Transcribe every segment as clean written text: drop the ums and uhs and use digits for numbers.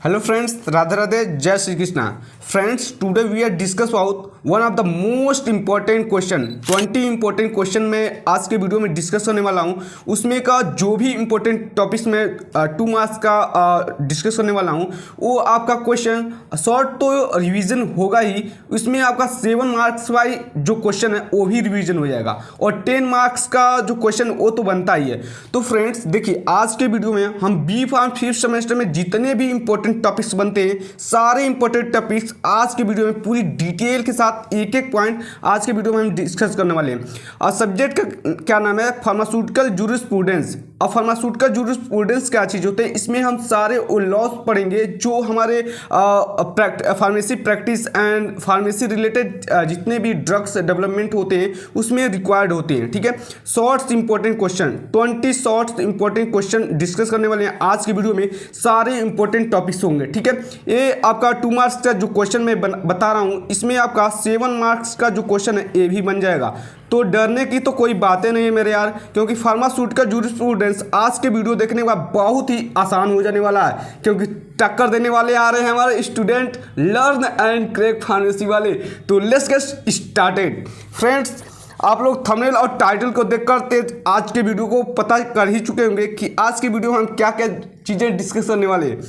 Hello friends, Radha Radhe, Jai Shri Krishna. Friends, today we are discuss about one of the most important question. 20 important question में आज के video में discuss करने वाला हूँ. उसमें का जो भी इम्पोर्टेंट टॉपिक्स में 2 मार्क्स का डिस्कस करने वाला हूँ वो आपका क्वेश्चन शॉर्ट तो रिवीजन होगा ही, उसमें आपका 7 मार्क्स वाई जो क्वेश्चन है वो भी रिवीजन हो जाएगा और 10 मार्क्स का जो क्वेश्चन वो तो बनता ही है. तो फ्रेंड्स देखिए, आज के वीडियो में हम बी फार्म 5th सेमेस्टर में जितने भी इंपॉर्टेंट टॉपिक्स बनते हैं सारे इंपॉर्टेंट टॉपिक्स आज के वीडियो में पूरी डिटेल के साथ एक एक पॉइंट आज के वीडियो में हम डिस्कस करने वाले हैं. और सब्जेक्ट का क्या नाम है? Pharmaceutical jurisprudence. और फार्मास्यूटिकल जूरिस्प्रूडेंस क्या चीज़ होते हैं? इसमें हम सारे लॉज पढ़ेंगे जो हमारे pharmacy practice and pharmacy related जितने भी ड्रग्स डेवलपमेंट होते हैं उसमें रिक्वायर्ड होते हैं. ठीक है, shorts important question 20 shorts important question discuss करने वाले हैं आज की वीडियो में. सारे इंपॉर्टेंट टॉपिक्स होंगे. ठीक है, ये आपका 2 मार्क्स का जो क्वेश्चन मैं बता रहा हूँ इसमें आपका 7 मार्क्स का जो क्वेश्चन है ये भी बन जाएगा. तो डरने की तो कोई बातें नहीं है मेरे यार, क्योंकि फार्मास्यूटिकल जूरिस्प्रूडेंस आज के वीडियो देखने के बाद बहुत ही आसान हो जाने वाला है, क्योंकि टक्कर देने वाले आ रहे हैं हमारे student learn and crack pharmacy वाले. तो लेट्स गेट स्टार्टेड. फ्रेंड्स, आप लोग थंबनेल और टाइटल को देखकर आज के वीडियो को पता कर ही चुके होंगे कि आज के वीडियो में हम क्या क्या चीज़ें डिस्कस करने वाले हैं.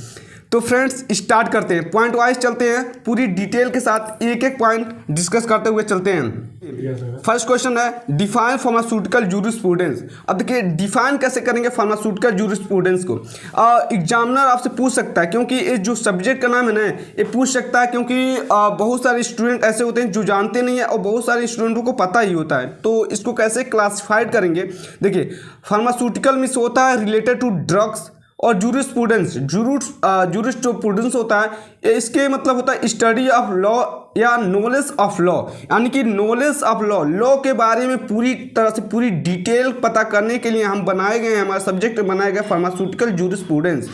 तो फ्रेंड्स स्टार्ट करते हैं, पॉइंट वाइज चलते हैं, पूरी डिटेल के साथ एक एक पॉइंट डिस्कस करते हुए चलते हैं. फर्स्ट क्वेश्चन है डिफाइन फार्मास्यूटिकल जूरिस्प्रूडेंस. अब देखिए डिफाइन कैसे करेंगे फार्मास्यूटिकल जूरिस्प्रूडेंस को. एग्जामिनर आपसे पूछ सकता है, क्योंकि ये जो सब्जेक्ट का नाम है ना ये पूछ सकता है, क्योंकि बहुत सारे स्टूडेंट ऐसे होते हैं जो जानते नहीं है और बहुत सारे स्टूडेंटों को पता ही होता है. तो इसको कैसे क्लासिफाइड करेंगे? देखिए, फार्मास्यूटिकल मीन्स होता है रिलेटेड टू ड्रग्स, और जूरिस्प्रूडेंस जूरिस्प्रूडेंस होता है इसके मतलब होता है स्टडी ऑफ लॉ या नॉलेज ऑफ लॉ, यानी कि नॉलेज ऑफ लॉ के बारे में पूरी तरह से पूरी डिटेल पता करने के लिए हम बनाए गए हैं, हमारा सब्जेक्ट बनाया गया फार्मास्यूटिकल जूरिस्प्रूडेंस.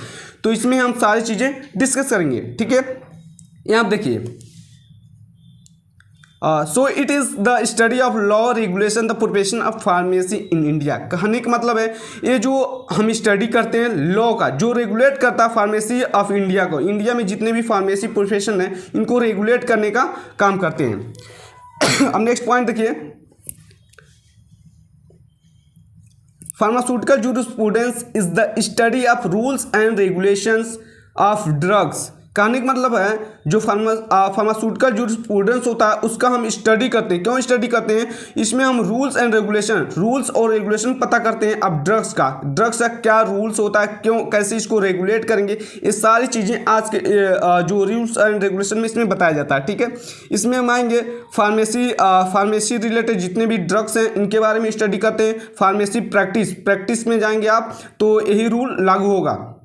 तो इसमें हम सारी चीज़ें डिस्कस करेंगे. ठीक है, यहाँ देखिए, so it is the study of law regulation the profession of pharmacy in India. कहने का मतलब है ये जो हम स्टडी करते हैं लॉ का जो रेगुलेट करता है फार्मेसी ऑफ इंडिया को, इंडिया में जितने भी फार्मेसी प्रोफेशन है इनको रेगुलेट करने का काम करते हैं. अब नेक्स्ट पॉइंट देखिए, pharmaceutical jurisprudence is the study of rules and regulations of drugs. कहने का मतलब है जो फार्मास्यूटिकल जूरिस्प्रूडेंस होता है उसका हम स्टडी करते हैं. क्यों स्टडी करते हैं? इसमें हम रूल्स और रेगुलेशन पता करते हैं. अब ड्रग्स का क्या रूल्स होता है, क्यों कैसे इसको रेगुलेट करेंगे, ये सारी चीज़ें आज के जो रूल्स एंड रेगुलेशन में इसमें बताया जाता है. ठीक है, इसमें हम आएंगे फार्मेसी रिलेटेड जितने भी ड्रग्स हैं इनके बारे में स्टडी करते हैं. फार्मेसी प्रैक्टिस में जाएंगे आप तो यही रूल लागू होगा.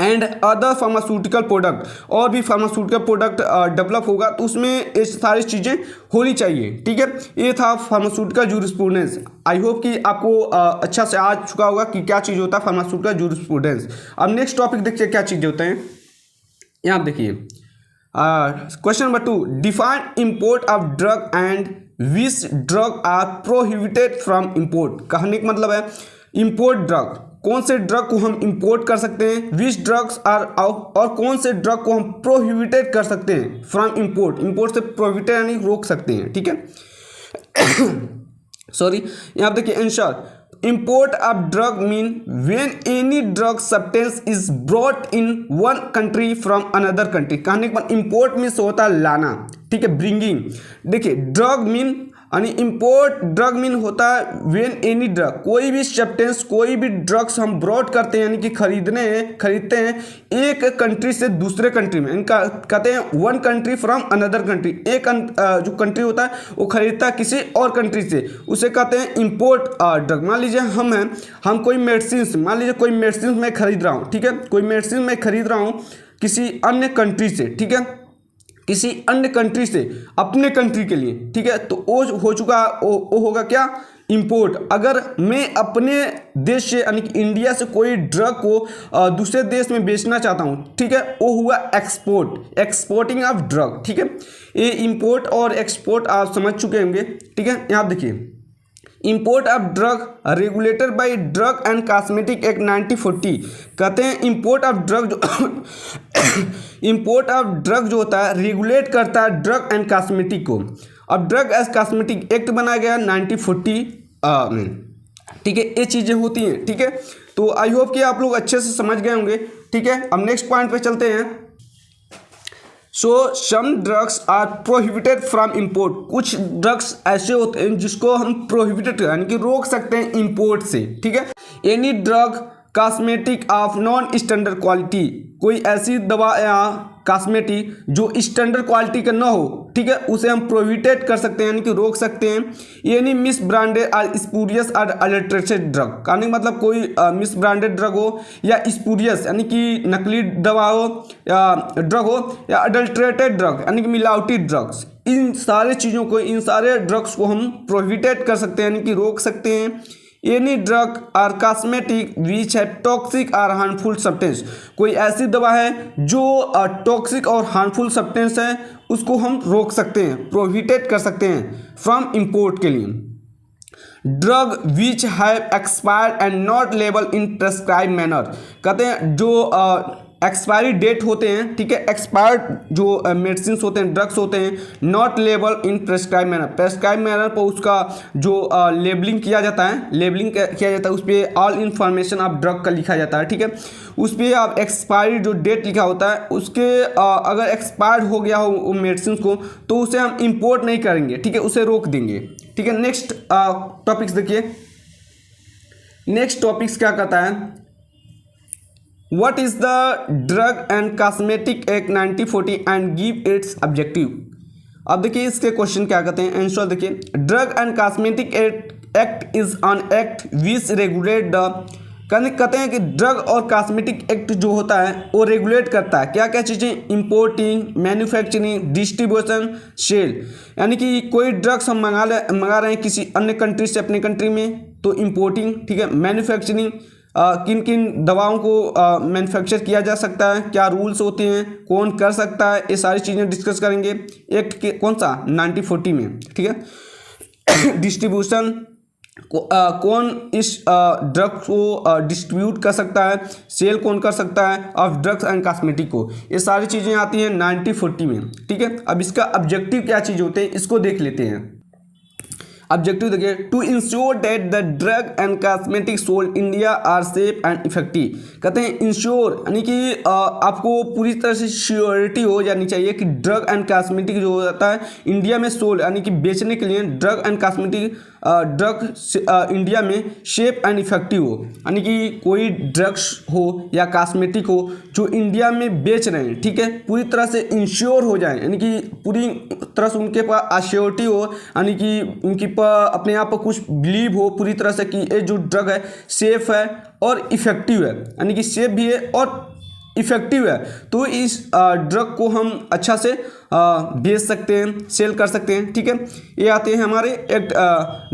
एंड अदर फार्मास्यूटिकल प्रोडक्ट, और भी फार्मास्यूटिकल प्रोडक्ट डेवलप होगा तो उसमें ये सारी चीज़ें होनी चाहिए. ठीक है, ये था फार्मास्यूटिकल जूरिस्प्रूडेंस. आई होप कि आपको अच्छा से आ चुका होगा कि क्या चीज़ होता है फार्मास्यूटिकल जूरिस्प्रूडेंस. अब नेक्स्ट टॉपिक देखिए क्या चीज़ें होते हैं. यहाँ देखिए question number 2, define import of drug and which drug are prohibited from import. कहने का मतलब है इम्पोर्ट ड्रग, कौन से ड्रग को हम इंपोर्ट कर सकते हैं, विच ड्रग्स आर और कौन से ड्रग को हम प्रोहिबिटेड कर सकते हैं फ्रॉम इंपोर्ट से प्रोहिबिटेड यानी रोक सकते हैं. ठीक है, सॉरी, यहाँ देखिए answer, import of drug mean when any drug substance is brought in one country from another country. कहने के बाद import मीन्स होता है लाना. ठीक है, ब्रिंगिंग. देखिए ड्रग मीन यानी इम्पोर्ट ड्रग मीन होता है वेन एनी ड्रग, कोई भी सब्सटेंस कोई भी ड्रग्स हम ब्रॉड करते हैं यानी कि खरीदते हैं एक कंट्री से दूसरे कंट्री में. इनका कहते हैं one country from another country. एक जो कंट्री होता है वो खरीदता है किसी और कंट्री से, उसे कहते हैं इम्पोर्ट ड्रग. मान लीजिए हम कोई मेडिसिन, मान लीजिए कोई मेडिसिन मैं खरीद रहा हूँ. ठीक है, कोई मेडिसिन मैं खरीद रहा हूँ किसी अन्य कंट्री से. ठीक है, किसी अन्य कंट्री से अपने कंट्री के लिए. ठीक है, तो वो हो चुका वो होगा क्या, इंपोर्ट. अगर मैं अपने देश से यानी कि इंडिया से कोई ड्रग को दूसरे देश में बेचना चाहता हूँ, ठीक है, वो हुआ एक्सपोर्टिंग ऑफ ड्रग. ठीक है, ये इंपोर्ट और एक्सपोर्ट आप समझ चुके होंगे. ठीक है, यहाँ देखिए import of drug regulated by drug and cosmetic act 1940। कहते हैं इंपोर्ट ऑफ ड्रग जो इंपोर्ट ऑफ ड्रग जो होता है रेगुलेट करता है ड्रग एंड कॉस्मेटिक को। अब ड्रग एज कॉस्मेटिक एक्ट बनाया गया 1940 में, ठीक है। ये चीज़ें होती हैं, ठीक है। तो आई होप कि आप लोग अच्छे से समझ गए होंगे, ठीक है। अब नेक्स्ट पॉइंट पे चलते हैं। So some drugs are prohibited from import. कुछ ड्रग्स ऐसे होते हैं जिसको हम प्रोहिबिटेड यानी कि रोक सकते हैं इम्पोर्ट से, ठीक है। Any drug cosmetic of non standard quality, कोई ऐसी दवा या कॉस्मेटिक जो स्टैंडर्ड क्वालिटी का ना हो, ठीक है, उसे हम प्रोहिबिटेड कर सकते हैं यानी कि रोक सकते हैं। एनी मिस ब्रांडेड और स्पूरियस और अडल्ट्रेटेड ड्रग, यानी मतलब कोई मिस ब्रांडेड ड्रग हो या स्पूरियस यानी कि नकली दवा हो या ड्रग हो या अडल्ट्रेटेड ड्रग यानी कि मिलावटी ड्रग्स, इन सारे चीज़ों को, इन सारे ड्रग्स को हम प्रोहिबिटेड कर सकते हैं यानी कि रोक सकते हैं। एनी ड्रग और कॉस्मेटिक विच है टॉक्सिक और हार्मफुल सब्सटेंस, कोई ऐसी दवा है जो टॉक्सिक और हार्मफुल सब्सटेंस है, उसको हम रोक सकते हैं, प्रोहिबिटेड कर सकते हैं फ्रॉम इंपोर्ट के लिए। Drug which have expired and not label in prescribe manner, कहते हैं जो एक्सपायरी डेट होते हैं, ठीक है, एक्सपायर्ड जो मेडिसिन होते हैं, ड्रग्स होते हैं, not label in prescribe manner, prescribe manner पर उसका जो लेबलिंग किया जाता है, लेबलिंग किया जाता है, उस पर ऑल इन्फॉर्मेशन ऑफ ड्रग का लिखा जाता है, ठीक है। उस पर आप एक्सपायरी जो डेट लिखा होता है उसके अगर एक्सपायर्ड हो गया हो मेडिसिन को तो उसे हम इंपोर्ट नहीं करेंगे, ठीक है, उसे रोक देंगे, ठीक है। नेक्स्ट टॉपिक्स देखिए। नेक्स्ट टॉपिक्स क्या कहता है, What is the Drug and Cosmetic Act 1940 and give its objective। अब देखिए इसके क्वेश्चन क्या कहते हैं, आंसर देखिए। Drug and cosmetic act is an act which regulate the, कहते हैं कि ड्रग और कॉस्मेटिक एक्ट जो होता है वो रेगुलेट करता है क्या क्या चीज़ें, इंपोर्टिंग, मैन्युफैक्चरिंग, डिस्ट्रीब्यूशन, सेल, यानी कि कोई ड्रग्स हम मंगा रहे हैं किसी अन्य कंट्री से अपने कंट्री में तो इंपोर्टिंग, ठीक है। मैन्युफैक्चरिंग, किन किन दवाओं को मैन्युफैक्चर किया जा सकता है, क्या रूल्स होते हैं, कौन कर सकता है, ये सारी चीज़ें डिस्कस करेंगे एक्ट के कौन सा 1940 में, ठीक है। डिस्ट्रीब्यूशन, कौन इस ड्रग को डिस्ट्रीब्यूट कर सकता है, सेल कौन कर सकता है ऑफ ड्रग्स एंड कॉस्मेटिक को, ये सारी चीज़ें आती हैं 1940 में, ठीक है। अब इसका ऑब्जेक्टिव क्या चीज़ होते हैं इसको देख लेते हैं। ऑब्जेक्टिव देखिए, to ensure that the drug and cosmetic sold India are safe and effective, कहते हैं इंश्योर यानी कि आपको पूरी तरह से श्योरिटी हो जानी चाहिए कि ड्रग एंड कॉस्मेटिक जो होता है इंडिया में सोल्ड यानी कि बेचने के लिए drug and cosmetic drug India में सेफ एंड इफेक्टिव हो, यानी कि कोई ड्रग्स हो या कॉस्मेटिक हो जो इंडिया में बेच रहे हैं, ठीक है, पूरी तरह से इंश्योर हो जाए, यानी कि पूरी तरह से उनके पास अश्योरिटी हो, यानी कि उनकी अपने आप पर कुछ बिलीव हो पूरी तरह से कि ये जो ड्रग है सेफ है और इफेक्टिव है, यानी कि सेफ भी है और इफेक्टिव है, तो इस ड्रग को हम अच्छा से बेच सकते हैं, सेल कर सकते हैं, ठीक है। ये आते हैं हमारे एक्ट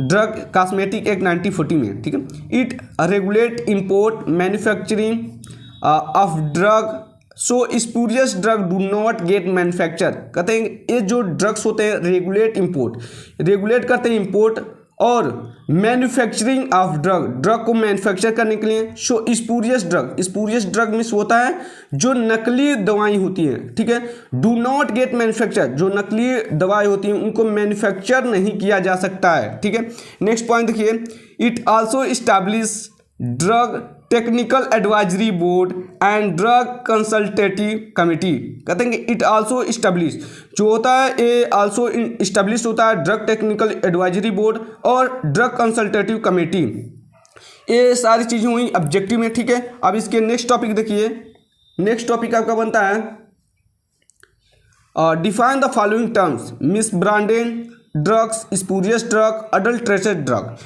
ड्रग कॉस्मेटिक एक्ट 1940 में, ठीक है। It regulate import manufacturing of drug so spurious drug do not gate manufacture, कहते हैं ये जो ड्रग्स होते हैं रेगुलेट इंपोर्ट, रेगुलेट करते हैं इंपोर्ट और मैन्युफैक्चरिंग ऑफ ड्रग को मैन्युफैक्चर करने के लिए। सो स्पूरियस ड्रग मीन्स होता है जो नकली दवाई होती हैं, ठीक है। डू नॉट गेट मैन्युफैक्चर, जो नकली दवाई होती हैं उनको मैन्युफैक्चर नहीं किया जा सकता है, ठीक है। नेक्स्ट पॉइंट देखिए, it also establish drug technical advisory board and drug consultative committee, कहते हैं कि इट आल्सो इस्टेब्लिश जो होता है ये आल्सो इस्टेब्लिश होता है ड्रग टेक्निकल एडवाइजरी बोर्ड और ड्रग कंसल्टेटिव कमेटी, ये सारी चीज़ें हुई ऑब्जेक्टिव में, ठीक है। अब इसके नेक्स्ट टॉपिक देखिए। नेक्स्ट टॉपिक आपका बनता है define the following terms, miss branded drugs, spurious drug, adulterated drug.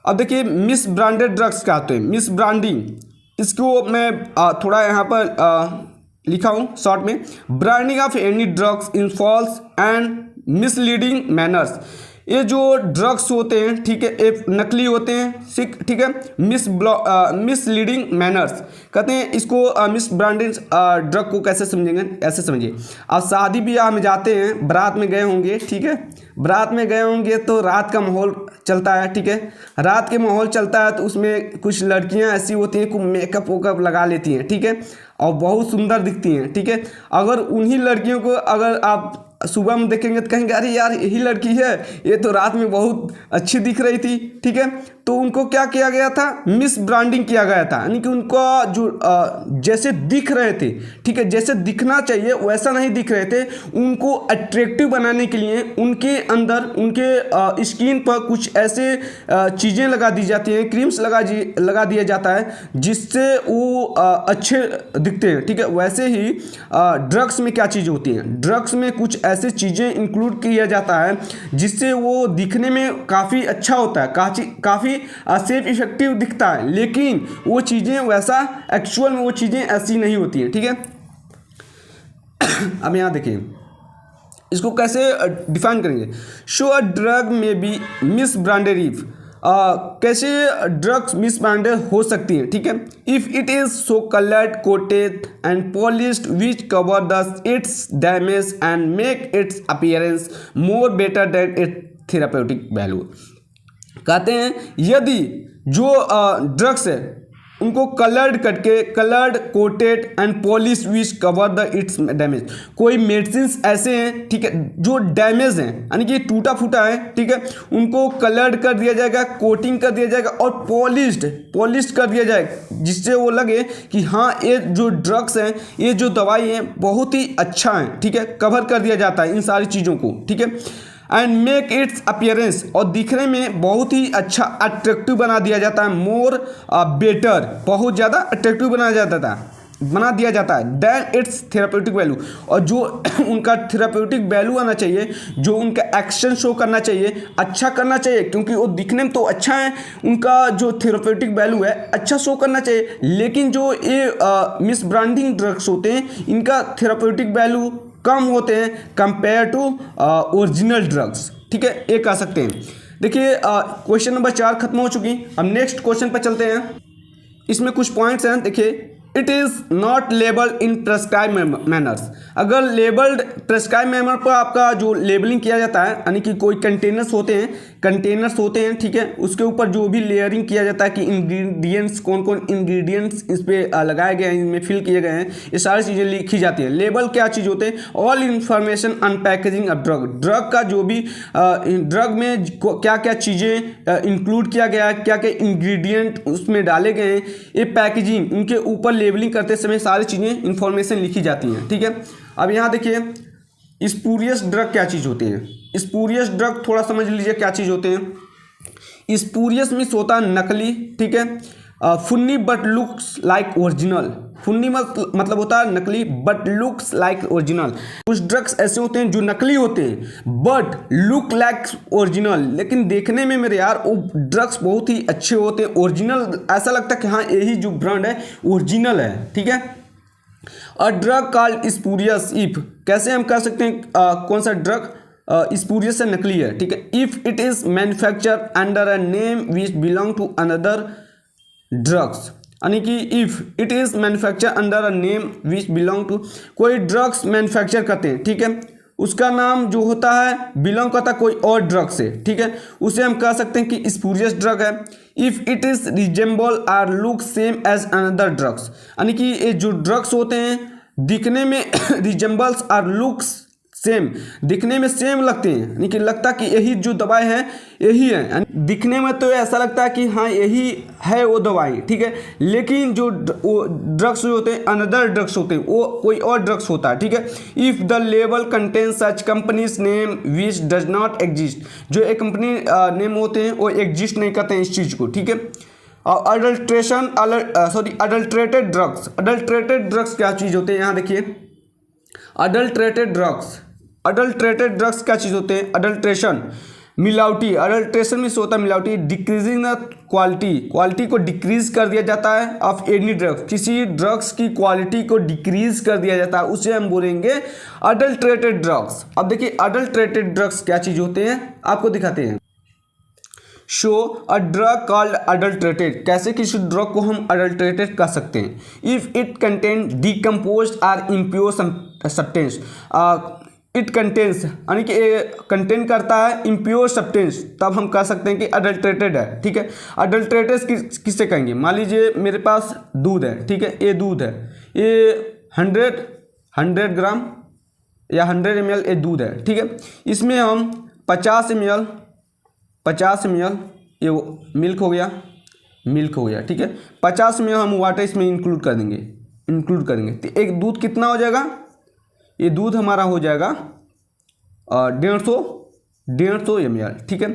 अब देखिए मिस ब्रांडेड ड्रग्स क्या होते हैं, मिस ब्रांडिंग, इसको मैं थोड़ा यहाँ पर लिखा हूँ शॉर्ट में, branding of any drugs in false and misleading manners, ये जो ड्रग्स होते हैं, ठीक है, ये नकली होते हैं, ठीक है, मिसलीडिंग मैनर्स कहते हैं इसको। मिस ब्रांडेड ड्रग को कैसे समझेंगे, ऐसे समझिए, आप शादी ब्याह में जाते हैं, बारात में गए होंगे, ठीक है, बारात में गए होंगे तो रात का माहौल चलता है, ठीक है, रात के माहौल चलता है तो उसमें कुछ लड़कियां ऐसी होती हैं, कुछ मेकअप वेकअप लगा लेती हैं, ठीक है, और बहुत सुंदर दिखती हैं, ठीक है। अगर उन्हीं लड़कियों को अगर आप सुबह में देखेंगे तो कहेंगे अरे यार यही लड़की है, ये तो रात में बहुत अच्छी दिख रही थी, ठीक है। तो उनको क्या किया गया था, मिस ब्रांडिंग किया गया था, यानी कि उनका जो जैसे दिख रहे थे, ठीक है, जैसे दिखना चाहिए वैसा नहीं दिख रहे थे। उनको अट्रैक्टिव बनाने के लिए उनके अंदर, उनके स्किन पर कुछ ऐसे चीज़ें लगा दी जाती हैं, क्रीम्स लगा दिया जाता है जिससे वो अच्छे दिखते हैं, ठीक है। वैसे ही ड्रग्स में क्या चीज़ होती है, ड्रग्स में कुछ ऐसे चीज़ें इंक्लूड किया जाता है जिससे वो दिखने में काफ़ी अच्छा होता है, काफ़ी सेफ इफेक्टिव दिखता है, लेकिन वो चीज़ें वैसा एक्चुअल में वो चीज़ें ऐसी नहीं होती हैं, ठीक है। अब यहाँ देखिए इसको कैसे डिफाइन करेंगे। शो अ ड्रग में बी मिस ब्रांडेड इफ, कैसे ड्रग्स मिस ब्रांडेड हो सकती हैं, ठीक है। If it is so coloured, coated and polished which cover the it's damage and make it's appearance more better than it's therapeutic value. कहते हैं यदि जो ड्रग्स है उनको कलर्ड करके, coloured, coated and polish which cover the it's damage, कोई medicine ऐसे हैं, ठीक है, जो डैमेज हैं, यानी कि टूटा फूटा है, ठीक है, उनको कलर्ड कर दिया जाएगा, कोटिंग कर दिया जाएगा और पॉलिश्ड कर दिया जाएगा, जिससे वो लगे कि हाँ ये जो ड्रग्स हैं, ये जो दवाई है बहुत ही अच्छा है, ठीक है, कवर कर दिया जाता है इन सारी चीज़ों को, ठीक है। एंड मेक इट्स अपीयरेंस, और दिखने में बहुत ही अच्छा अट्रैक्टिव बना दिया जाता है, मोर बेटर, बहुत ज़्यादा अट्रैक्टिव बना दिया जाता है देन इट्स थेरापेटिक वैल्यू, और जो उनका थेरापेटिक वैल्यू आना चाहिए, जो उनका एक्शन शो करना चाहिए, अच्छा करना चाहिए, क्योंकि वो दिखने में तो अच्छा है, उनका जो थेरापेटिक वैल्यू है अच्छा शो करना चाहिए, लेकिन जो ये मिस ब्रांडिंग ड्रग्स होते हैं इनका थेरापेटिक वैल्यू कम होते हैं कंपेयर टू ओरिजिनल ड्रग्स, ठीक है, ये कह सकते हैं। देखिए क्वेश्चन नंबर 4 खत्म हो चुकी। अब नेक्स्ट क्वेश्चन पर चलते हैं। इसमें कुछ पॉइंट्स हैं, देखिए it is not labelled in prescribe manners. अगर लेबल्ड प्रेस्क्राइब मैनर पर आपका जो लेबलिंग किया जाता है, यानी कि कोई कंटेनर्स होते हैं, ठीक है, उसके ऊपर जो भी लेयरिंग किया जाता है कि इंग्रेडिएंट्स कौन कौन इंग्रेडिएंट्स इस पर लगाए गए हैं, इनमें फिल किए गए हैं, ये सारी चीज़ें लिखी जाती हैं। लेबल क्या चीज़ होते हैं, all information on packaging of drug का जो भी ड्रग में क्या क्या चीज़ें इंक्लूड किया गया है, क्या क्या इंग्रेडिएंट उसमें डाले गए हैं, ये पैकेजिंग उनके ऊपर लेबलिंग करते समय सारी चीज़ें इंफॉर्मेशन लिखी जाती हैं, ठीक है। अब यहाँ देखिए स्पूरियस ड्रग क्या चीज़ होते हैं। स्पूरियस ड्रग थोड़ा समझ लीजिए क्या चीज़ होते हैं। स्पूरियस मीन्स होता है नकली, ठीक है। फुन्नी बट लुक्स लाइक ओरिजिनल, फुन्नी मतलब होता है नकली, बट लुक्स लाइक ओरिजिनल। कुछ ड्रग्स ऐसे होते हैं जो नकली होते हैं बट लुक लाइक ओरिजिनल, लेकिन देखने में मेरे यार वो ड्रग्स बहुत ही अच्छे होते हैं, ओरिजिनल, ऐसा लगता है कि हाँ यही जो ब्रांड है ओरिजिनल है, ठीक है। अ ड्रग कॉल्ड स्पूरियस इफ, कैसे हम कह सकते हैं कौन सा ड्रग स्पूरियस से नकली है, ठीक है। If it is manufacture under a name which belong to another drugs, यानी कि if it is manufacture under a name which belong to, कोई ड्रग्स मैन्युफैक्चर करते हैं, ठीक है, उसका नाम जो होता है बिलोंग करता है कोई और ड्रग से, ठीक है, उसे हम कह सकते हैं कि स्पूरियस ड्रग है। If it is resemble or look same as another drugs, यानी कि ये जो ड्रग्स होते हैं दिखने में रिजेंबल्स आर लुक्स सेम, दिखने में सेम लगते हैं, यानी कि लगता कि यही जो दवाई है यही है, दिखने में तो ऐसा लगता है कि हाँ यही है वो दवाई, ठीक है, लेकिन जो ड्रग्स जो होते हैं अनदर ड्रग्स होते हैं, वो कोई और ड्रग्स होता है, ठीक है। If the label contain such companies name which does not exist, जो एक कंपनी नेम होते हैं वो एग्जिस्ट नहीं करते हैं इस चीज़ को, ठीक है। अडल्ट्रेटेड ड्रग्स क्या चीज़ होते हैं, यहाँ देखिए अडल्ट्रेटेड ड्रग्स क्या चीज़ होते हैं, अडल्ट्रेशन, मिलावटी, अडल्ट्रेशन में से होता है मिलावटी। डिक्रीजिंग द क्वालिटी, क्वालिटी को डिक्रीज कर दिया जाता है ऑफ एनी ड्रग, किसी ड्रग्स की क्वालिटी को डिक्रीज कर दिया जाता है, उसे हम बोलेंगे अडल्ट्रेटेड ड्रग्स। अब देखिए अडल्ट्रेटेड ड्रग्स क्या चीज़ होते हैं, आपको दिखाते हैं। Show a drug called adulterated, कैसे किसी ड्रग को हम अडल्ट्रेटेड कर सकते हैं। If it contain decompose or impure substance, it contains यानी कि कंटेन करता है इम्प्योर सब्सटेंस, तब हम कह सकते हैं कि अडल्ट्रेटेड है। ठीक है, अडल्ट्रेटेड किससे कहेंगे, मान लीजिए मेरे पास दूध है, ठीक है, ये दूध है, ये 100 ग्राम या 100 ml ये दूध है, ठीक है। इसमें हम 50 ml ये मिल्क हो गया, ठीक है। 50 ml हम वाटर इसमें इंक्लूड करेंगे तो एक दूध कितना हो जाएगा, ये दूध हमारा हो जाएगा 150 ml, ठीक है।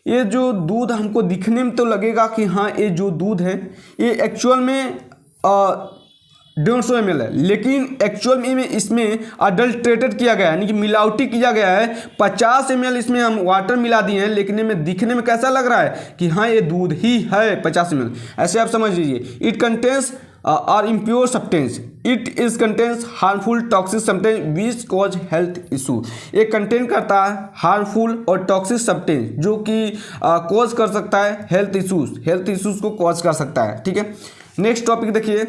ये जो दूध हमको दिखने में तो लगेगा कि हाँ ये जो दूध है ये एक्चुअल में 150 ml है, लेकिन एक्चुअल में इसमें अडल्ट्रेटेड किया गया है, यानी कि मिलावटी किया गया है। 50 ml इसमें हम वाटर मिला दिए हैं, लेकिन में दिखने में कैसा लग रहा है कि हाँ ये दूध ही है 50 ml, ऐसे आप समझ लीजिए। It contains or impure substance, it is contains harmful toxic substance which cause health issue, ये कंटेन करता है हार्मफुल और टॉक्सिक सब्सटेंस जो कि कॉज कर सकता है हेल्थ इशूज को कॉज कर सकता है, ठीक है। नेक्स्ट टॉपिक देखिए,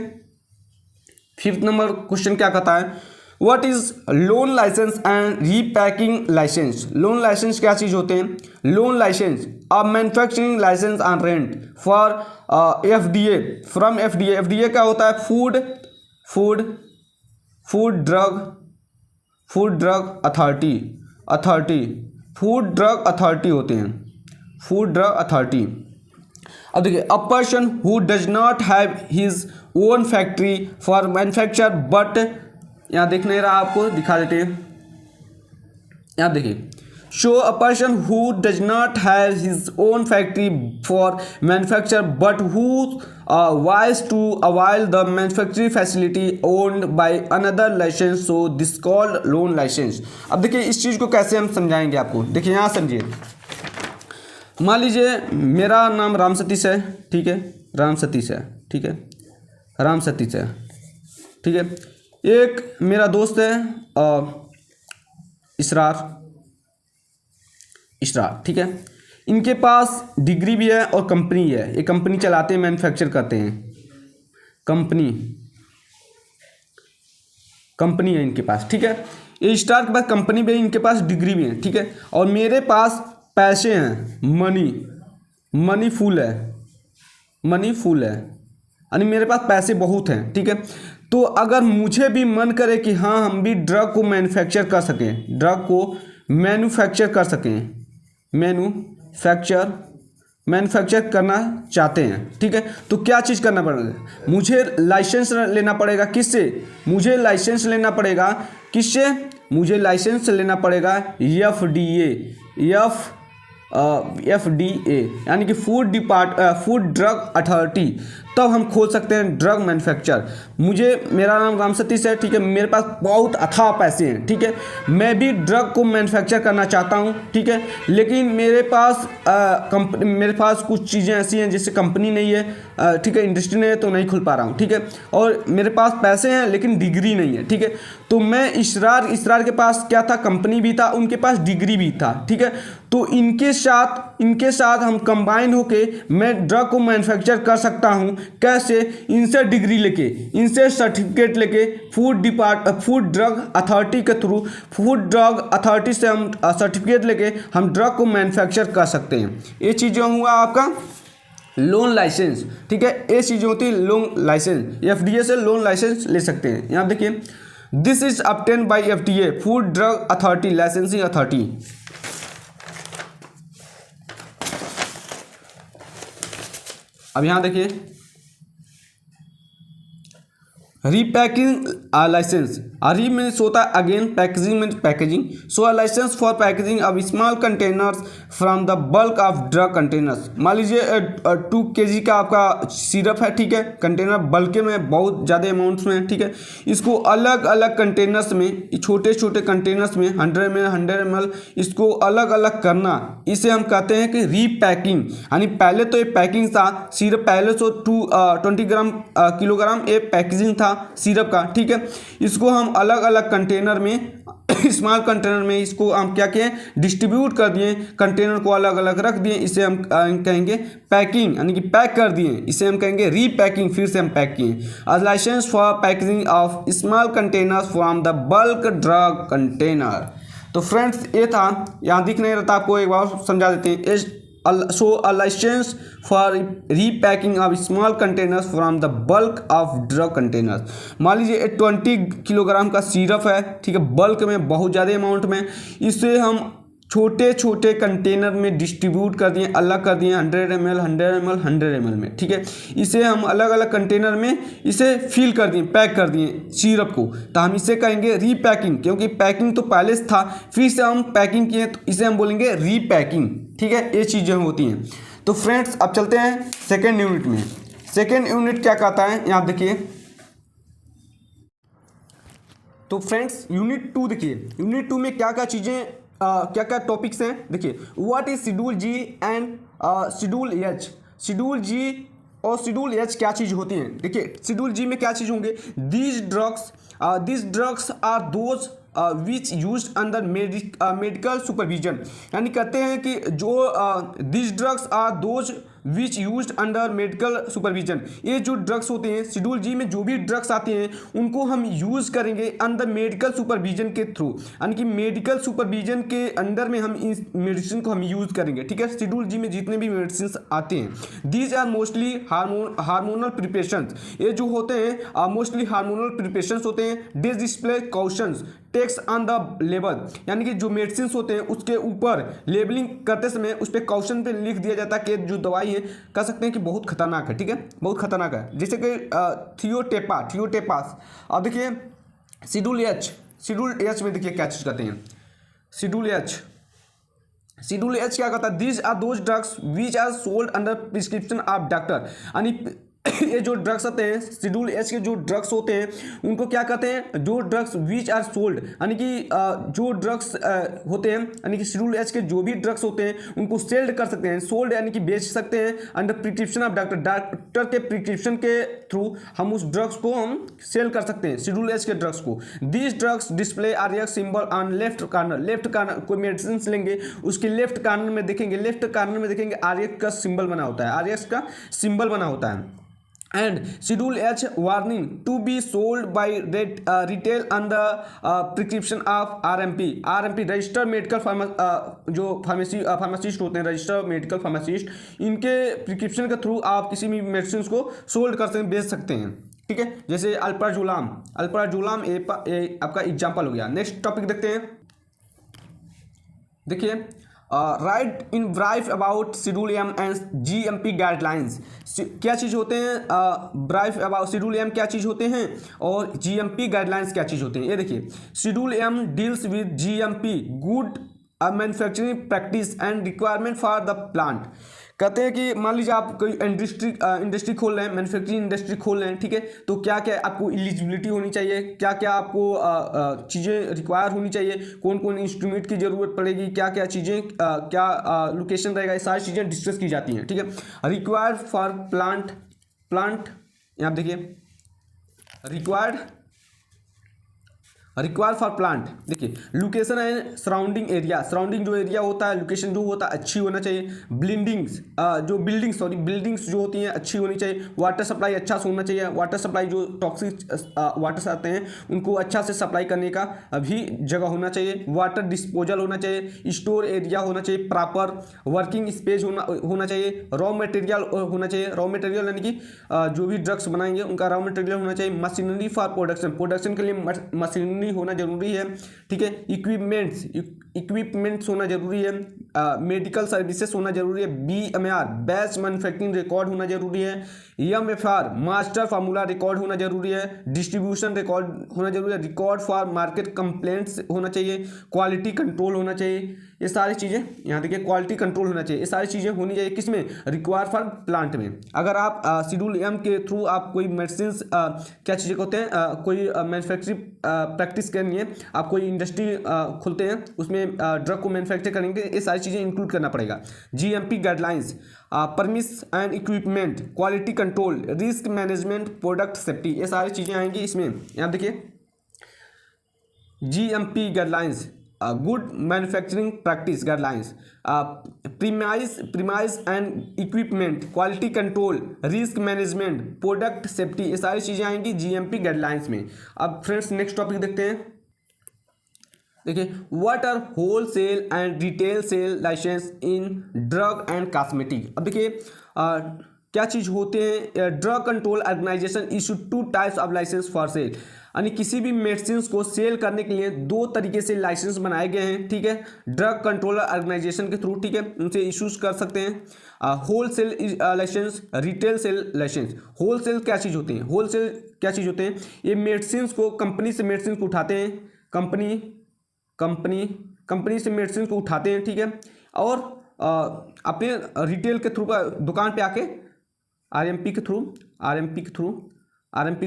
5th नंबर क्वेश्चन क्या कहता है, what is loan licence and repacking licence. Loan licence क्या चीज़ होते हैं, loan licence a manufacturing licence on rent for FDA from FDA क्या होता है, फूड ड्रग अथॉरिटी होते हैं, फूड ड्रग अथॉरिटी। अब देखिए, अ person who does not have his own factory for manufacture but, यहाँ देख नहीं रहा आपको, दिखा देते हैं, यहाँ देखिए, show a person who does not have his own factory for manufacture but who wise to avail the manufacturing facility owned by another license, so this called loan license. अब देखिए इस चीज़ को कैसे हम समझाएंगे आपको, देखिए यहाँ समझिए। मान लीजिए मेरा नाम राम सतीश है, ठीक है, राम सतीश है, ठीक है। एक मेरा दोस्त है इसरार, ठीक है। इनके पास डिग्री भी है और कंपनी है, ये कंपनी चलाते हैं, मैन्युफैक्चर करते हैं, कंपनी है इनके पास, ठीक है। ये स्टार के पास कंपनी भी है, इनके पास डिग्री भी है, ठीक है। और मेरे पास पैसे हैं, मनी फुल है, यानी मेरे पास पैसे बहुत हैं, ठीक है। तो अगर मुझे भी मन करे कि हाँ हम भी ड्रग को मैन्युफैक्चर कर सकें, मैन्युफैक्चर करना चाहते हैं, ठीक है, तो क्या चीज़ करना पड़ेगा, मुझे लाइसेंस लेना पड़ेगा। किससे, मुझे लाइसेंस लेना पड़ेगा FDA यानी कि फूड ड्रग अथॉरिटी, तब हम खोल सकते हैं ड्रग मैन्युफैक्चर। मेरा नाम राम सतीश है, ठीक है, मेरे पास बहुत अथाह पैसे हैं, ठीक है, मैं भी ड्रग को मैन्युफैक्चर करना चाहता हूं, ठीक है, लेकिन मेरे पास कुछ चीज़ें ऐसी हैं जिससे कंपनी नहीं है, ठीक है, इंडस्ट्री नहीं है, तो नहीं खुल पा रहा हूं, ठीक है, और मेरे पास पैसे हैं लेकिन डिग्री नहीं है, ठीक है। तो मैं इसरार के पास क्या था, कंपनी भी था, उनके पास डिग्री भी था, ठीक है। तो इनके साथ हम कंबाइन होके मैं ड्रग को मैन्युफैक्चर कर सकता हूं। कैसे, इनसे डिग्री लेके, इनसे सर्टिफिकेट लेके, फूड ड्रग अथॉरिटी के थ्रू, फूड ड्रग अथॉरिटी से हम सर्टिफिकेट लेके हम ड्रग को मैन्युफैक्चर कर सकते हैं। ये चीज़ें हुआ आपका लोन लाइसेंस, ठीक है, ये चीज़ें होती है लोन लाइसेंस। FDA से लोन लाइसेंस ले सकते हैं। यहाँ देखिए, this is obtain by FDA food drug authority licensing authority. अब यहाँ देखिए, रीपैकिंग लाइसेंस। री मीन्स होता है again, packaging means packaging. So a licence for packaging of small containers from the bulk of drug containers. मान लीजिए 2 kg का आपका syrup है, ठीक है, कंटेनर बल्क में बहुत ज़्यादा अमाउंट्स में है, ठीक है। इसको अलग अलग कंटेनर्स में, छोटे छोटे कंटेनर्स में 100 ml 100 ml इसको अलग अलग करना, इसे हम कहते हैं कि रीपैकिंग। यानी पहले तो ये पैकिंग था, सिरप पहले तो 20 किलोग्राम ये पैकेजिंग था सिरप का, ठीक है। इसको हम अलग अलग कंटेनर में स्मॉल कंटेनर में इसको हम क्या किए, डिस्ट्रीब्यूट कर दिए, कंटेनर को अलग अलग रख दिए, इसे हम कहेंगे पैकिंग, यानी कि पैक कर दिए, इसे हम कहेंगे रीपैकिंग। फिर से हम पैक किए। A licence for packaging of small containers from the bulk drug container. तो फ्रेंड्स ये था, यहाँ दिख नहीं रहता आपको, एक बार समझा देते हैं। So a license for repacking of small containers from the bulk of drug containers। मान लीजिए 20 किलोग्राम का सिरप है, ठीक है, बल्क में बहुत ज़्यादा अमाउंट में, इसे हम छोटे छोटे कंटेनर में डिस्ट्रीब्यूट कर दिए, अलग कर दिए 100 ml 100 ml 100 ml में, ठीक है। इसे हम अलग अलग कंटेनर में इसे फिल कर दिए, पैक कर दिए सिरप को, तो हम इसे कहेंगे रीपैकिंग, क्योंकि पैकिंग तो पहले से था, फिर से हम पैकिंग किए तो इसे हम बोलेंगे रीपैकिंग, ठीक है। ये चीज़ें होती हैं। तो फ्रेंड्स अब चलते हैं सेकेंड यूनिट में। सेकेंड यूनिट क्या कहता है, यहाँ देखिए। तो फ्रेंड्स यूनिट 2 देखिए, यूनिट 2 में क्या क्या चीज़ें क्या क्या टॉपिक्स हैं, देखिए। What is schedule G and schedule H. Schedule G और शेड्यूल एच क्या चीज़ होती हैं, देखिए। शेड्यूल जी में क्या चीज़ होंगे, these drugs are those which use under medical supervision. यानी कहते हैं कि जो these drugs are those which use under medical supervision. ये जो ड्रग्स होते हैं शेड्यूल जी में, जो भी ड्रग्स आते हैं उनको हम यूज़ करेंगे अंडर मेडिकल सुपरविजन के थ्रू, यानी कि मेडिकल सुपरविजन के अंडर में हम इस मेडिसिन को हम यूज़ करेंगे, ठीक है। शेड्यूल जी में जितने भी मेडिसिन आते हैं, these are mostly hormonal preparations. ये जो होते हैं मोस्टली हार्मोनल प्रिपरेशंस होते हैं। Dis display cautions text on the label, यानी कि जो मेडिसिन होते हैं उसके ऊपर लेबलिंग करते समय उस पर कॉशन पे लिख दिया जाता है कि जो दवाई है, कह सकते हैं कि बहुत खतरनाक है, ठीक है, बहुत खतरनाक है, जैसे कि थियोटेपास। अब देखिए शेड्यूल एच में देखिए क्या चीज़ कहते हैं। शेड्यूल एच क्या कहता है, these are those drugs which are sold under prescription of doctor. यानी ये जो ड्रग्स होते हैं शेड्यूल एच के जो ड्रग्स होते हैं उनको क्या कहते हैं, जो ड्रग्स विच आर सोल्ड, यानी कि जो ड्रग्स होते हैं, यानी कि शेड्यूल एच के जो भी ड्रग्स होते हैं उनको सेल्ड कर सकते हैं, सोल्ड यानी कि बेच सकते हैं अंडर प्रिस्क्रिप्शन ऑफ डॉक्टर के प्रिस्क्रिप्शन के थ्रू हम उस ड्रग्स को हम सेल कर सकते हैं, शेड्यूल एच के ड्रग्स को। These drugs display RX symbol on left corner. कोई मेडिसिन लेंगे उसके लेफ्ट कार्नर में देखेंगे आरएक्स का सिंबल बना होता है, and schedule H warning to be sold by retail under prescription of RMP registered medical जो फार्मासिस्ट होते हैं, रजिस्टर्ड मेडिकल फार्मासिस्ट, इनके प्रिस्क्रिप्शन के थ्रू आप किसी भी मेडिसिन को सोल्ड कर सकते हैं, बेच सकते हैं, ठीक है। जैसे अल्प्राजोलाम आपका एग्जाम्पल हो गया। नेक्स्ट टॉपिक देखते हैं, देखिए। Write in brief about schedule M and GMP guidelines. क्या चीज़ होते हैं, ब्राइफ अबाउट शेड्यूल एम क्या चीज़ होते हैं और GMP गाइडलाइंस क्या चीज़ होते हैं। ये देखिए, schedule M deals with GMP good manufacturing practice and requirement for the plant. कहते हैं कि मान लीजिए आप कोई इंडस्ट्री खोल रहे हैं, मैन्युफैक्चरिंग इंडस्ट्री खोल रहे हैं, ठीक है, तो क्या क्या आपको एलिजिबिलिटी होनी चाहिए, क्या क्या आपको चीज़ें रिक्वायर होनी चाहिए, कौन कौन इंस्ट्रूमेंट की ज़रूरत पड़ेगी, क्या क्या चीज़ें क्या लोकेशन रहेगा, ये सारी चीज़ें डिस्कस की जाती हैं, ठीक है। रिक्वायर्ड फॉर प्लांट यहाँ देखिए, रिक्वायर्ड फॉर प्लांट, देखिए लोकेशन एंड सराउंडिंग जो एरिया होता है, लोकेशन जो होता है अच्छी होना चाहिए। बिल्डिंग्स जो होती हैं अच्छी होनी चाहिए। वाटर सप्लाई अच्छा से होना चाहिए, वाटर सप्लाई जो टॉक्सिक वाटर्स आते हैं उनको अच्छा से सप्लाई करने का भी जगह होना चाहिए। वाटर डिस्पोजल होना चाहिए, स्टोर एरिया होना चाहिए, प्रॉपर वर्किंग स्पेस होना चाहिए, रॉ मटेरियल होना चाहिए। रॉ मटेरियल यानी कि जो भी ड्रग्स बनाएंगे उनका रॉ मटेरियल होना चाहिए। मशीनरी फॉर प्रोडक्शन के लिए मशीनरी डिस्टिलरी होना जरूरी है, ठीक है, इक्विपमेंट्स होना जरूरी है, मेडिकल सर्विसेज होना जरूरी है, BMR बेस्ट मैन्युफैक्चरिंग रिकॉर्ड होना जरूरी है, MFR मास्टर फार्मूला रिकॉर्ड होना जरूरी है, डिस्ट्रीब्यूशन रिकॉर्ड होना जरूरी है, रिकॉर्ड फॉर मार्केट कंप्लेंट्स होना चाहिए, क्वालिटी कंट्रोल होना चाहिए। ये सारी चीज़ें यहाँ देखिए, क्वालिटी कंट्रोल होना चाहिए, ये सारी चीज़ें होनी चाहिए किसमें, रिक्वायर फॉर प्लांट में। अगर आप शेड्यूल M के थ्रू आप कोई मेडिसिन क्या चीज़ें होते हैं, कोई मैन्युफैक्चरिंग प्रैक्टिस करनी है, आप कोई इंडस्ट्री खुलते हैं, उसमें ड्रग को मैन्युफैक्चर करेंगे, ये सारी चीज़ें इंक्लूड करना पड़ेगा। GMP guidelines, premise and equipment, quality control, risk management, product safety, ये सारी चीज़ें आएंगी इसमें। यहाँ देखिए GMP guidelines, good manufacturing practice guidelines, premise and equipment, quality control, risk management, product safety, ये सारी चीज़ें आएंगी GMP गाइडलाइंस में। अब फ्रेंड्स नेक्स्ट टॉपिक देखते हैं। देखिए, what are wholesale and retail sale licence in drug and cosmetic. अब देखिए क्या चीज़ होते हैं, drug control organisation issue 2 types of licence for sale, यानी किसी भी मेडिसिन को सेल करने के लिए 2 तरीके से लाइसेंस बनाए गए हैं, ठीक है, ड्रग कंट्रोल ऑर्गेनाइजेशन के थ्रू, ठीक है, उनसे इशूज कर सकते हैं। Wholesale licence, retail sale licence. Wholesale क्या चीज़ होती है, होलसेल क्या चीज़ होते हैं, ये मेडिसिन को कंपनी से मेडिसिन को उठाते हैं, कंपनी से मेडिसिन को उठाते हैं, ठीक है, और अपने रिटेल के थ्रू दुकान पे आके आरएमपी के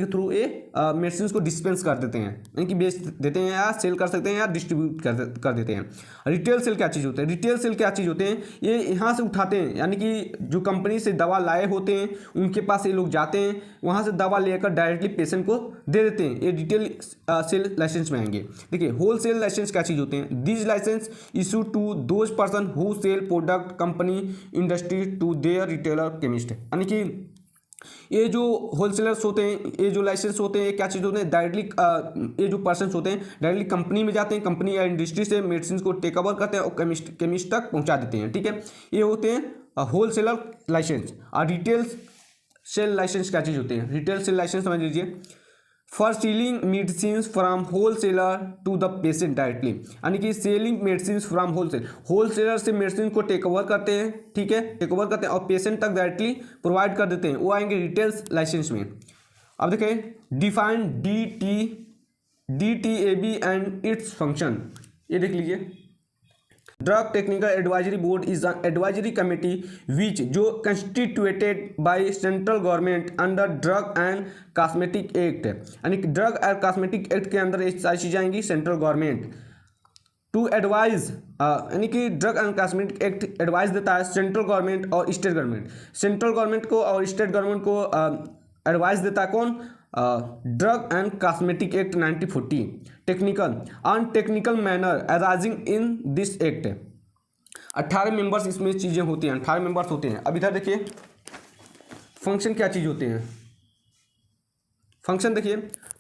थ्रू ये मेडिसिन को डिस्पेंस कर देते हैं, यानी कि बेच देते हैं या सेल कर सकते हैं या डिस्ट्रीब्यूट कर देते हैं। रिटेल सेल क्या चीज़ होते हैं, रिटेल सेल क्या चीज़ होते हैं, ये यहाँ से उठाते हैं, यानी कि जो कंपनी से दवा लाए होते हैं उनके पास ये लोग जाते हैं, वहाँ से दवा लेकर डायरेक्टली पेशेंट को दे देते हैं, ये रिटेल सेल लाइसेंस में आएंगे। देखिए, होलसेल लाइसेंस क्या चीज़ होते हैं, this licence issue to those person who sell product company industry to their retailer chemist, यानी कि ये जो होलसेलर्स होते हैं, ये जो लाइसेंस होते हैं, ये क्या चीज़ होते हैं, डायरेक्टली ये जो पर्सन्स होते हैं डायरेक्टली कंपनी में जाते हैं, कंपनी या इंडस्ट्री से मेडिसिन को टेक ओवर करते हैं और केमिस्ट तक पहुंचा देते हैं, ठीक है, ये होते हैं होलसेलर लाइसेंस। और रिटेल सेल लाइसेंस क्या चीज़ होते हैं, रिटेल सेल लाइसेंस समझ लीजिए, for selling medicine from wholesaler to the patient directly, यानी कि सेलिंग मेडिसिन फ्रॉम होलसेलर से मेडिसिन को टेक ओवर करते हैं, ठीक है, टेक ओवर करते हैं और पेशेंट तक डायरेक्टली प्रोवाइड कर देते हैं, वो आएंगे रिटेल लाइसेंस में। अब देखें, define DTAB and its function, ये देख लीजिए। Drug technical advisory board is an advisory committee which जो constituted by central government under drug and cosmetic act, यानी कि ड्रग एंड कॉस्मेटिक एक्ट के अंदर ये सारी चीज़ें आएंगी, सेंट्रल गवर्नमेंट टू एडवाइज, यानी कि drug and cosmetic act advice देता है सेंट्रल गवर्नमेंट और स्टेट गवर्नमेंट, सेंट्रल गवर्नमेंट को और स्टेट गवर्नमेंट को एडवाइस देता है कौन, drug and cosmetic act 1940, technical on technical manner arising in this act. 18 members इसमें चीज़ें होती हैं, 18 मेंबर्स होते हैं। अब इधर देखिए फंक्शन क्या चीज़ होते हैं, फंक्शन देखिए,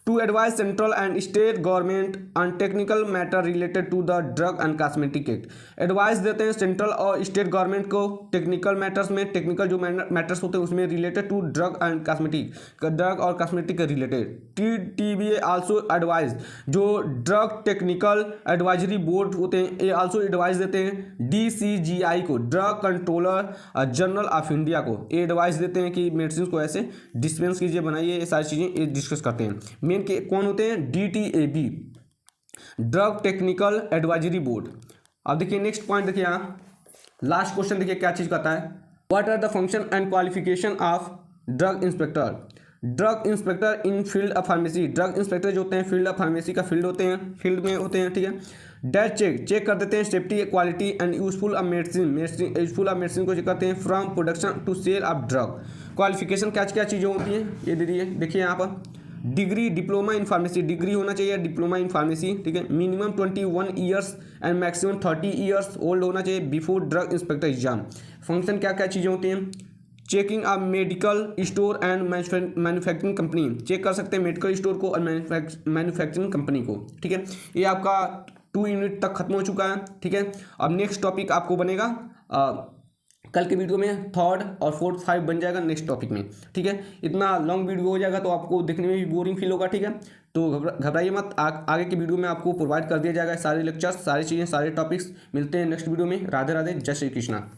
to advise central and state government on technical matter related to the drug and cosmetic act, advice देते हैं सेंट्रल और स्टेट गवर्नमेंट को टेक्निकल मैटर्स में, टेक्निकल जो मैटर्स होते हैं उसमें related to drug and cosmetic, drug और कॉस्मेटिक के रिलेटेड। TTBA आल्सो एडवाइज, जो ड्रग टेक्निकल एडवाइजरी बोर्ड होते हैं ये आल्सो एडवाइस देते हैं DCGI को, drug controller general of India को, ये एडवाइस देते हैं कि मेडिसिन को ऐसे डिस्पेंस कीजिए, बनाइए, ये सारी चीज़ें ये डिस्कस करते हैं। मेन के कौन होते हैं, DTAB drug technical advisory board. अब देखिए नेक्स्ट पॉइंट देखिए, यहाँ लास्ट क्वेश्चन देखिए क्या चीज़ कहता है, what are the function and qualification of drug inspector, drug inspector in field of pharmacy, drug inspector जो होते हैं फील्ड ऑफ फार्मेसी का फील्ड में होते हैं, ठीक है, डैश चेक कर देते हैं safety, quality and useful of medicine को चेक करते हैं from production to sale of drug. Qualification क्या चीज़ें होती हैं ये दे दिए, देखिए यहाँ पर degree diploma in pharmacy, degree होना चाहिए डिप्लोमा इन फार्मेसी, ठीक है, minimum 21 years and maximum 30 years old होना चाहिए before drug inspector exam. Function क्या क्या चीज़ें होती हैं, checking of medical store and manufacturing company, check कर सकते हैं मेडिकल स्टोर को और मैन्युफैक्चरिंग कंपनी को, ठीक है। ये आपका 2 यूनिट तक खत्म हो चुका है, ठीक है। अब नेक्स्ट टॉपिक आपको बनेगा कल के वीडियो में थर्ड और फोर्थ 5 बन जाएगा नेक्स्ट टॉपिक में, ठीक है। इतना लॉन्ग वीडियो हो जाएगा तो आपको देखने में भी बोरिंग फील होगा, ठीक है। तो घबराइए मत, आगे की वीडियो में आपको प्रोवाइड कर दिया जाएगा सारे लेक्चर्स, सारी चीज़ें, सारे टॉपिक्स। मिलते हैं नेक्स्ट वीडियो में। राधे राधे, जय श्री कृष्णा।